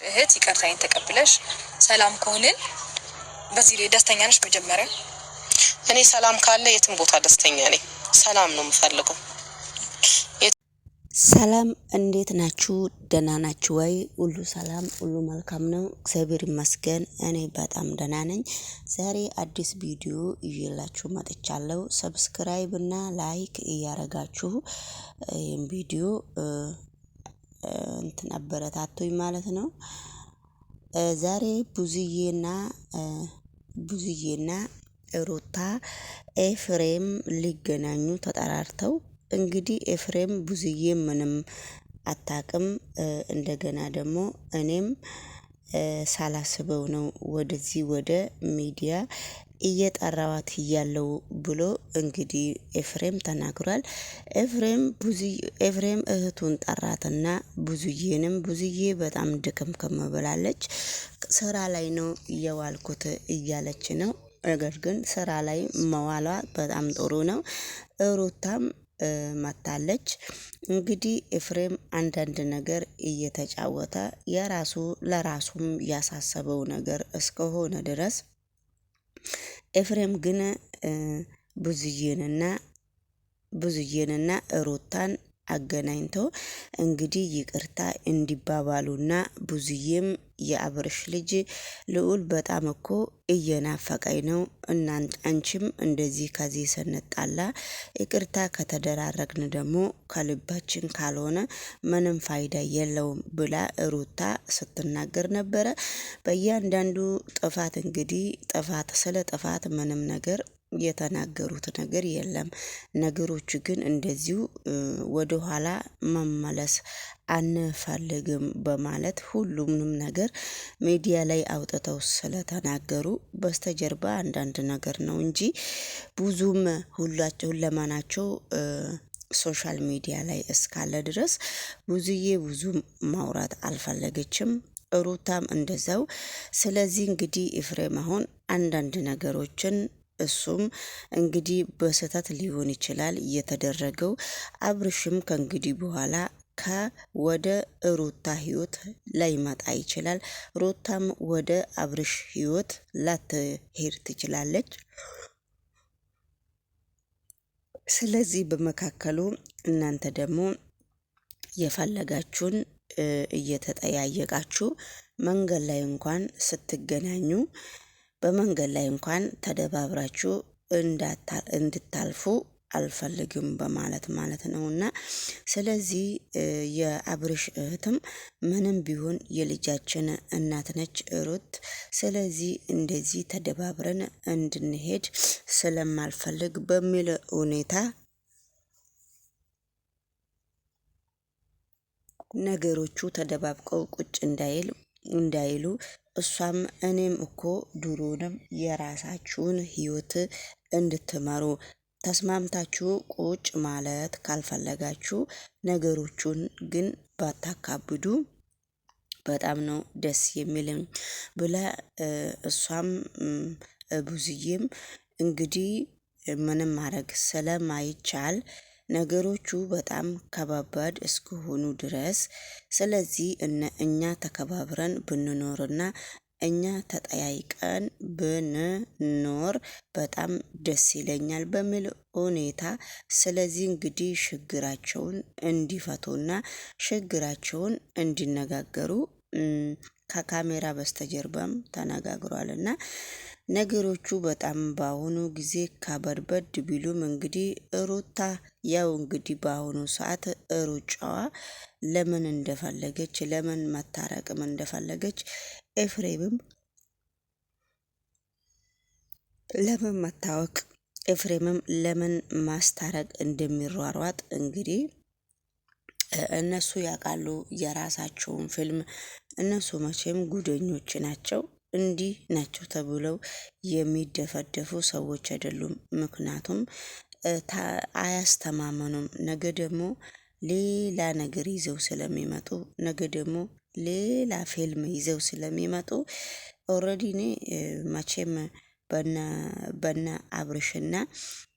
እህት ይቅርታዬን ተቀብለሽ ሰላም ከሆንን በዚህ ላይ ደስተኛ ነሽ? መጀመሪያ እኔ ሰላም ካለ የትም ቦታ ደስተኛ ነኝ። ሰላም ነው የምፈልገው። ሰላም እንዴት ናችሁ? ደህና ናችሁ ወይ? ሁሉ ሰላም፣ ሁሉ መልካም ነው። እግዚአብሔር ይመስገን እኔ በጣም ደህና ነኝ። ዛሬ አዲስ ቪዲዮ ይዤላችሁ መጥቻለሁ። ሰብስክራይብ እና ላይክ እያረጋችሁ ይህን ቪዲዮ እንትን አበረታቱኝ ማለት ነው። ዛሬ ቡዝዬና ሩታ ኤፍሬም ሊገናኙ ተጠራርተው እንግዲህ ኤፍሬም ቡዝዬ ምንም አታቅም። እንደገና ደግሞ እኔም ሳላስበው ነው ወደዚህ ወደ ሚዲያ እየጠራዋት ያለው ብሎ እንግዲህ ኤፍሬም ተናግሯል። ኤፍሬም እህቱን ጠራትና ቡዝዬ በጣም ድክምክም ብላለች። ስራ ላይ ነው እየዋልኩት እያለች ነው። ነገር ግን ስራ ላይ መዋሏ በጣም ጥሩ ነው። ሩታም መታለች። እንግዲህ ኤፍሬም አንዳንድ ነገር እየተጫወተ ለራሱም ያሳሰበው ነገር እስከሆነ ድረስ ኤፍሬም ግን ቡዝዬንና ሩታን አገናኝቶ እንግዲህ ይቅርታ እንዲባባሉና ቡዝዬም የአብርሽ ልጅ ልዑል በጣም እኮ እየናፈቀኝ ነው፣ አንቺም እንደዚህ ከዚህ ስንጣላ ይቅርታ ከተደራረግን ደግሞ ከልባችን ካልሆነ ምንም ፋይዳ የለውም ብላ ሩታ ስትናገር ነበረ። በእያንዳንዱ ጥፋት እንግዲህ ስለ ጥፋት ምንም ነገር የተናገሩት ነገር የለም። ነገሮች ግን እንደዚሁ ወደኋላ መመለስ አንፈልግም በማለት ሁሉንም ነገር ሚዲያ ላይ አውጥተው ስለተናገሩ በስተጀርባ አንዳንድ ነገር ነው እንጂ ብዙም ሁለማናቸው ሶሻል ሚዲያ ላይ እስካለ ድረስ ቡዝዬ ብዙም ማውራት አልፈለገችም። ሩታም እንደዛው። ስለዚህ እንግዲህ ኤፍሬም አሁን አንዳንድ ነገሮችን እሱም እንግዲህ በስህተት ሊሆን ይችላል የተደረገው። አብርሽም ከእንግዲህ በኋላ ወደ ሩታ ህይወት ላይመጣ ይችላል። ሩታም ወደ አብርሽ ህይወት ላትሄድ ትችላለች። ስለዚህ በመካከሉ እናንተ ደግሞ የፈለጋችሁን እየተጠያየቃችሁ መንገድ ላይ እንኳን ስትገናኙ በመንገድ ላይ እንኳን ተደባብራችሁ እንድታልፉ አልፈልግም በማለት ነውና፣ ስለዚህ የአብርሽ እህትም ምንም ቢሆን የልጃችን እናት ነች ሩት። ስለዚህ እንደዚህ ተደባብረን እንድንሄድ ስለማልፈልግ በሚል ሁኔታ ነገሮቹ ተደባብቀው ቁጭ እንዳይሉ እሷም እኔም እኮ ድሮንም የራሳችሁን ህይወት እንድትመሩ ተስማምታችሁ ቁጭ ማለት ካልፈለጋችሁ ነገሮቹን ግን ባታካብዱ በጣም ነው ደስ የሚልም ብላ እሷም ቡዝዬም እንግዲህ ምንም ማድረግ ስለማይቻል ነገሮቹ በጣም ከባባድ እስከሆኑ ድረስ ስለዚህ እኛ ተከባብረን ብንኖርና እኛ ተጠያይቀን ብንኖር በጣም ደስ ይለኛል በሚል ሁኔታ ስለዚህ እንግዲህ ችግራቸውን እንዲፈቱና ችግራቸውን እንዲነጋገሩ ከካሜራ በስተጀርባም ተነጋግሯልና ነገሮቹ በጣም በአሁኑ ጊዜ ከበድበድ ቢሉም እንግዲህ ሩታ ያው እንግዲህ በአሁኑ ሰዓት ሩጫዋ ለምን እንደፈለገች ለምን መታረቅም እንደፈለገች ኤፍሬምም ለምን መታወቅ ኤፍሬምም ለምን ማስታረቅ እንደሚሯሯጥ እንግዲህ እነሱ ያውቃሉ የራሳቸውን ፊልም። እነሱ መቼም ጉደኞች ናቸው። እንዲህ ናቸው ተብለው የሚደፈደፉ ሰዎች አይደሉም። ምክንያቱም አያስተማመኑም። ነገ ደግሞ ሌላ ነገር ይዘው ስለሚመጡ ሌላ ፊልም ይዘው ስለሚመጡ ኦልሬዲ እኔ መቼም በነ አብርሽና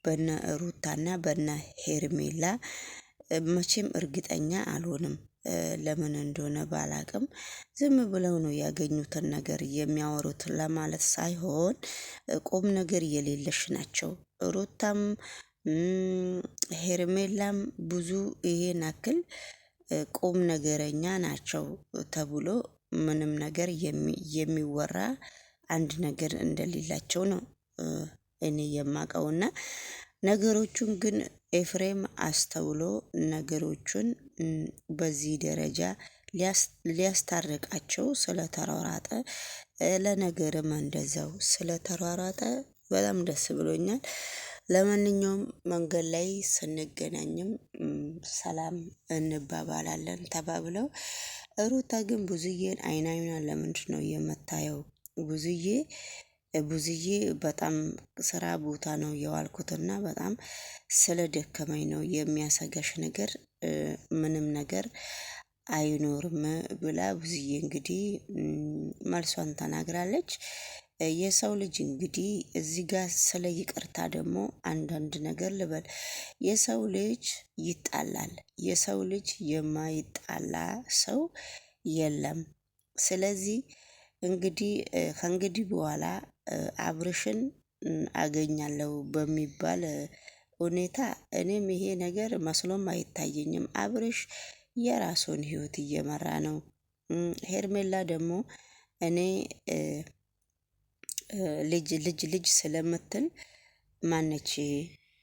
በነ ሩታና በነ ሄርሜላ መቼም እርግጠኛ አልሆንም። ለምን እንደሆነ ባላቅም ዝም ብለው ነው ያገኙትን ነገር የሚያወሩት ለማለት ሳይሆን ቁም ነገር የሌለሽ ናቸው። ሩታም ሄርሜላም ብዙ ይሄን አክል ቁም ነገረኛ ናቸው ተብሎ ምንም ነገር የሚወራ አንድ ነገር እንደሌላቸው ነው እኔ የማውቀውና ነገሮቹን ግን ኤፍሬም አስተውሎ ነገሮቹን በዚህ ደረጃ ሊያስታርቃቸው ስለተሯሯጠ ለነገርም እንደዛው ስለተሯሯጠ በጣም ደስ ብሎኛል። ለማንኛውም መንገድ ላይ ስንገናኝም ሰላም እንባባላለን ተባብለው ሩታ ግን ብዙዬን አይኗን ለምንድን ነው የምታየው? ብዙዬ በጣም ስራ ቦታ ነው የዋልኩትና በጣም ስለደከመኝ ነው የሚያሰጋሽ ነገር ምንም ነገር አይኖርም ብላ ብዙዬ እንግዲህ መልሷን ተናግራለች። የሰው ልጅ እንግዲህ እዚህ ጋር ስለ ይቅርታ ደግሞ አንዳንድ ነገር ልበል። የሰው ልጅ ይጣላል። የሰው ልጅ የማይጣላ ሰው የለም። ስለዚህ እንግዲህ ከእንግዲህ በኋላ አብርሽን አገኛለሁ በሚባል ሁኔታ እኔም ይሄ ነገር መስሎም አይታየኝም። አብርሽ የራሱን ህይወት እየመራ ነው። ሄርሜላ ደግሞ እኔ ልጅ ስለምትል ማነች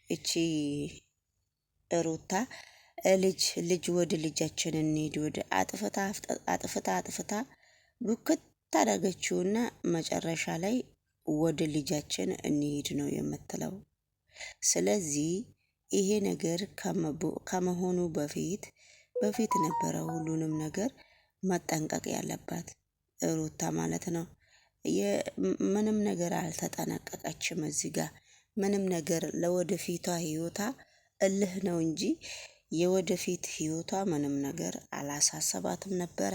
እቺ ሩታ ልጅ ወደ ልጃችን እንሂድ ወደ አጥፍታ ብክት ታደረገችውና መጨረሻ ላይ ወደ ልጃችን እንሂድ ነው የምትለው። ስለዚህ ይሄ ነገር ከመሆኑ በፊት ነበረ ሁሉንም ነገር መጠንቀቅ ያለባት ሩታ ማለት ነው። ምንም ነገር አልተጠነቀቀችም። እዚህ ጋር ምንም ነገር ለወደፊቷ ህይወቷ እልህ ነው እንጂ የወደፊት ህይወቷ ምንም ነገር አላሳሰባትም ነበረ።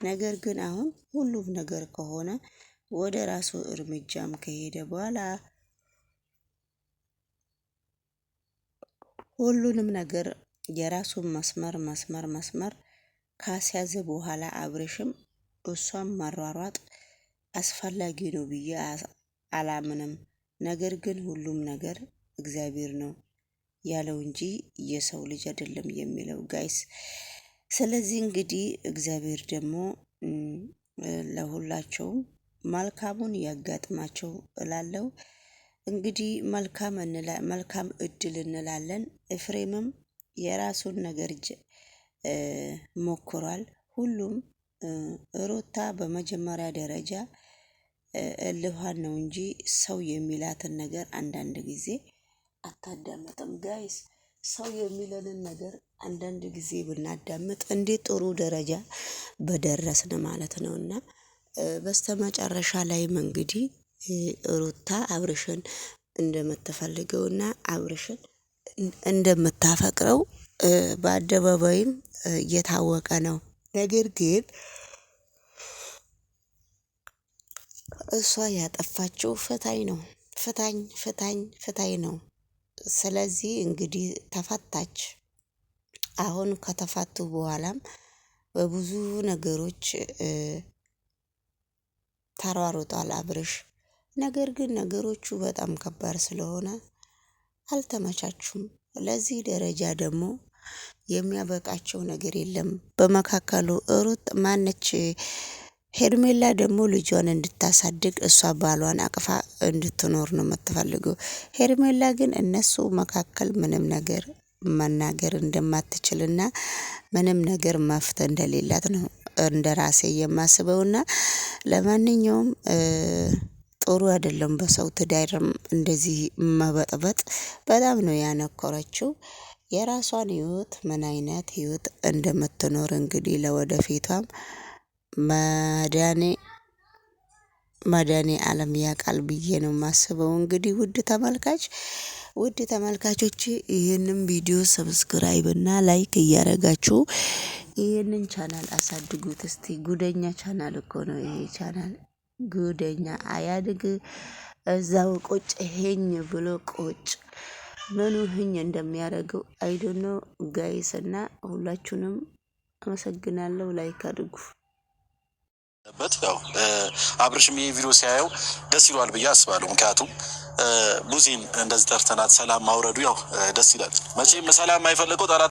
ነገር ግን አሁን ሁሉም ነገር ከሆነ ወደ ራሱ እርምጃም ከሄደ በኋላ ሁሉንም ነገር የራሱን መስመር ካስያዘ በኋላ አብርሽም እሷም ማሯሯጥ አስፈላጊ ነው ብዬ አላምንም። ነገር ግን ሁሉም ነገር እግዚአብሔር ነው ያለው እንጂ የሰው ልጅ አይደለም የሚለው ጋይስ። ስለዚህ እንግዲህ እግዚአብሔር ደግሞ ለሁላቸውም መልካሙን ያጋጥማቸው እላለሁ። እንግዲህ መልካም እድል እንላለን። ኤፍሬምም የራሱን ነገር ሞክሯል። ሁሉም ሩታ በመጀመሪያ ደረጃ እልኋን ነው እንጂ ሰው የሚላትን ነገር አንዳንድ ጊዜ አታዳምጥም ጋይስ። ሰው የሚለንን ነገር አንዳንድ ጊዜ ብናዳምጥ እንዴት ጥሩ ደረጃ በደረስን ማለት ነውና በስተመጨረሻ ላይም እንግዲህ ሩታ አብርሽን እንደምትፈልገውና አብርሽን እንደምታፈቅረው በአደባባይም እየታወቀ ነው። ነገር ግን እሷ ያጠፋችው ፍታኝ ነው። ስለዚህ እንግዲህ ተፈታች። አሁን ከተፋቱ በኋላም በብዙ ነገሮች ተሯሩጧል አብርሽ። ነገር ግን ነገሮቹ በጣም ከባድ ስለሆነ አልተመቻቹም። ለዚህ ደረጃ ደግሞ የሚያበቃቸው ነገር የለም። በመካከሉ ሩት ማነች ሄርሜላ ደግሞ ልጇን እንድታሳድግ እሷ ባሏን አቅፋ እንድትኖር ነው የምትፈልገው። ሄርሜላ ግን እነሱ መካከል ምንም ነገር መናገር እንደማትችልና ምንም ነገር መፍትሄ እንደሌላት ነው እንደራሴ የማስበውና ለማንኛውም ጥሩ አይደለም። በሰው ትዳርም እንደዚህ መበጥበጥ በጣም ነው ያነኮረችው። የራሷን ህይወት ምን አይነት ህይወት እንደምትኖር እንግዲህ ለወደፊቷም መድኃኔ ዓለም ያውቃል ብዬ ነው የማስበው። እንግዲህ ውድ ተመልካቾች ይህንን ቪዲዮ ሰብስክራይብ እና ላይክ እያደረጋችሁ ይህንን ቻናል አሳድጉት እስቲ። ጉደኛ ቻናል እኮ ነው ይሄ ቻናል። ጉደኛ አያድግ እዛው ቁጭ ሄኝ ብሎ ቁጭ ምኑ ህኝ እንደሚያደርገው አይዶኖ ጋይስ እና ሁላችሁንም አመሰግናለሁ። ላይክ አድርጉ። ያው አብርሽም ይሄ ቪዲዮ ሲያየው ደስ ይሏል ብዬ አስባለሁ። ምክንያቱም ቡዚን እንደዚህ ጠርተናት ሰላም ማውረዱ ያው ደስ ይላል። መቼም ሰላም የማይፈልገው ጠላት